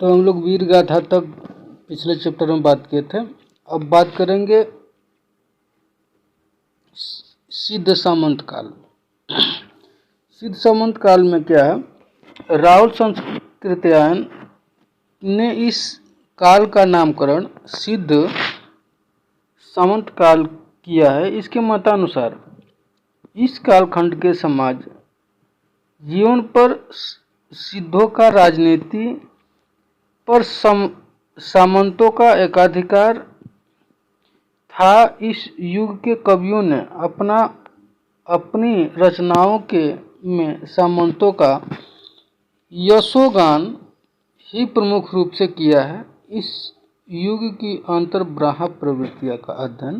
तो हम लोग वीर गाथा तक पिछले चैप्टर में बात किए थे। अब बात करेंगे सिद्ध सामंत काल। सिद्ध सामंत काल में क्या है, राहुल संस्कृत्यायन ने इस काल का नामकरण सिद्ध सामंत काल किया है। इसके मतानुसार इस कालखंड के समाज जीवन पर सिद्धों का राजनीति पर सामंतों का एकाधिकार था। इस युग के कवियों ने अपनी रचनाओं में सामंतों का यशोगान ही प्रमुख रूप से किया है। इस युग की अंतर्ब्राह्य प्रवृत्तियों का अध्ययन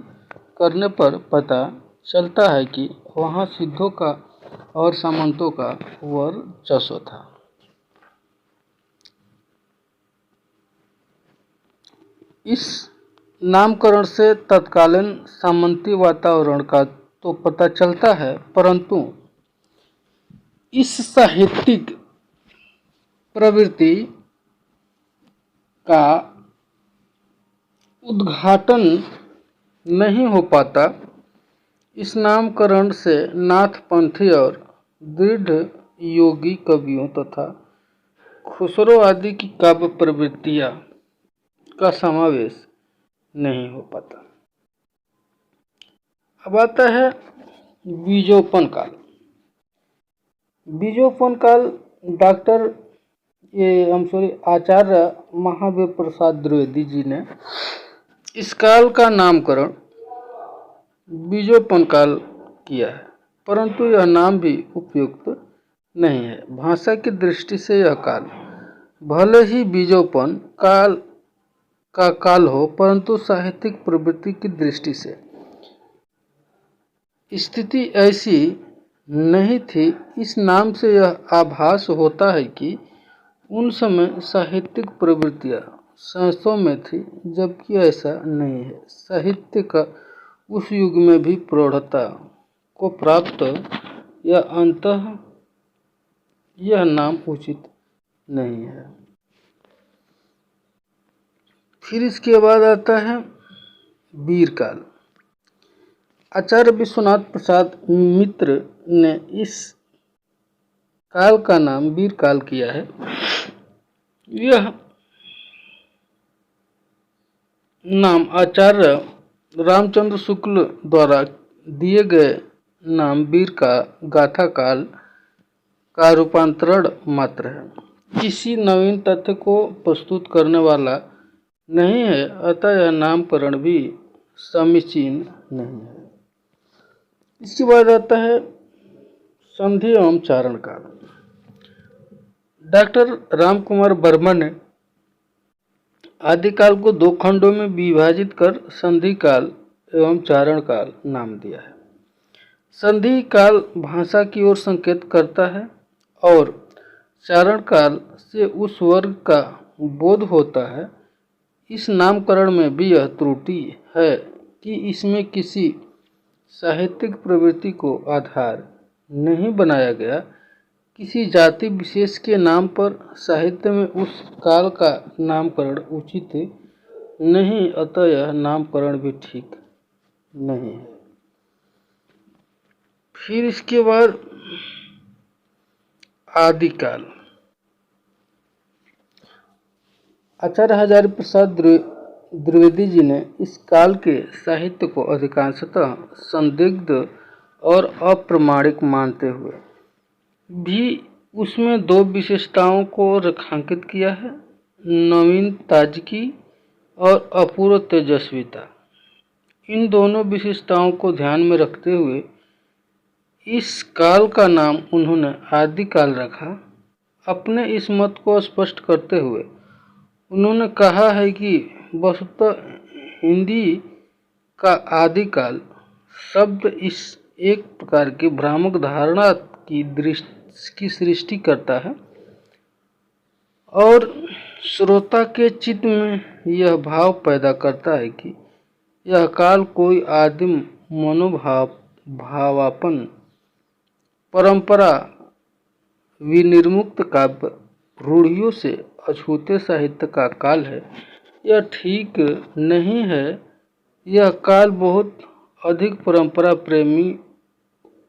करने पर पता चलता है कि वहाँ सिद्धों का और सामंतों का वर्चस्व था। इस नामकरण से तत्कालीन सामंती वातावरण का तो पता चलता है, परंतु इस साहित्यिक प्रवृत्ति का उद्घाटन नहीं हो पाता। इस नामकरण से नाथपंथी और दृढ़ योगी कवियों तथा खुसरो आदि की काव्य प्रवृत्तियां का समावेश नहीं हो पाता। अब आता है बीजोपन काल। बीजोपन काल आचार्य महावीर प्रसाद द्विवेदी जी ने इस काल का नामकरण बीजोपन काल किया है, परंतु यह नाम भी उपयुक्त नहीं है। भाषा की दृष्टि से यह काल भले ही बीजोपन काल हो, परंतु साहित्यिक प्रवृत्ति की दृष्टि से स्थिति ऐसी नहीं थी। इस नाम से यह आभास होता है कि उन समय साहित्यिक प्रवृत्तियां संसों में थी, जबकि ऐसा नहीं है। साहित्य का उस युग में भी प्रौढ़ता को प्राप्त या अंततः यह नाम उचित नहीं है। फिर इसके बाद आता है वीर काल। आचार्य विश्वनाथ प्रसाद मित्र ने इस काल का नाम वीर काल किया है। यह नाम आचार्य रामचंद्र शुक्ल द्वारा दिए गए नाम वीर का गाथा काल का रूपांतरण मात्र है, किसी नवीन तथ्य को प्रस्तुत करने वाला नहीं है, अतः यह नामकरण भी समीचीन नहीं है। इसके बाद आता है संधि एवं चारण काल। डॉक्टर रामकुमार वर्मा ने आदिकाल को दो खंडों में विभाजित कर संधि काल एवं चारण काल नाम दिया है। संधि काल भाषा की ओर संकेत करता है और चारण काल से उस वर्ग का बोध होता है। इस नामकरण में भी यह त्रुटि है कि इसमें किसी साहित्यिक प्रवृत्ति को आधार नहीं बनाया गया। किसी जाति विशेष के नाम पर साहित्य में उस काल का नामकरण उचित नहीं, अतः यह नामकरण भी ठीक नहीं है। फिर इसके बाद आदिकाल। आचार्य हजारी प्रसाद द्विवेदी जी ने इस काल के साहित्य को अधिकांशतः संदिग्ध और अप्रामाणिक मानते हुए भी उसमें दो विशेषताओं को रेखांकित किया है, नवीन ताजगी और अपूर्व तेजस्विता। इन दोनों विशेषताओं को ध्यान में रखते हुए इस काल का नाम उन्होंने आदिकाल रखा। अपने इस मत को स्पष्ट करते हुए उन्होंने कहा है कि वस्तुतः हिंदी का आदिकाल शब्द इस एक प्रकार की भ्रामक धारणा की सृष्टि करता है और श्रोता के चित्त में यह भाव पैदा करता है कि यह काल कोई आदिम भावापन परंपरा विनिर्मुक्त काव्य रूढ़ियों से अछूते साहित्य का काल है, यह ठीक नहीं है। यह काल बहुत अधिक परंपरा प्रेमी,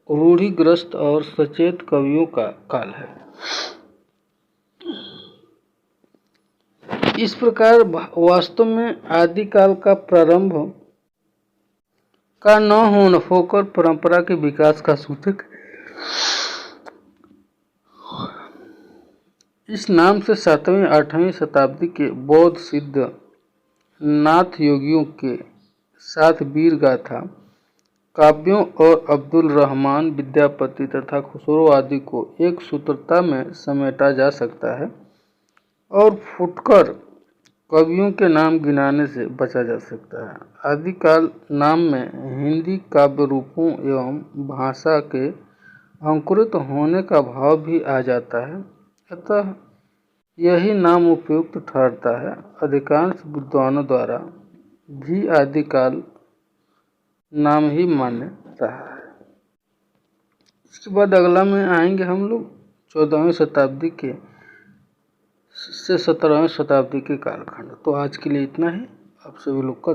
रूढ़िग्रस्त और सचेत कवियों का काल है। इस प्रकार वास्तव में आदिकाल का प्रारंभ का न होकर परंपरा के विकास का सूचक। इस नाम से 7वीं-8वीं शताब्दी के बौद्ध सिद्ध नाथ योगियों के साथ वीर गाथा काव्यों और अब्दुल रहमान विद्यापति तथा खुसरो आदि को एक सूत्रता में समेटा जा सकता है और फुटकर कवियों के नाम गिनाने से बचा जा सकता है। आदिकाल नाम में हिंदी काव्य रूपों एवं भाषा के अंकुरित होने का भाव भी आ जाता है, अतः यही नाम उपयुक्त ठहरता है। अधिकांश विद्वानों द्वारा भी आदिकाल नाम ही मान्य रहा है। इसके बाद अगला में आएंगे हम लोग 14वीं शताब्दी के से 17वीं शताब्दी के कालखंड। तो आज के लिए इतना ही। आप सभी लोग का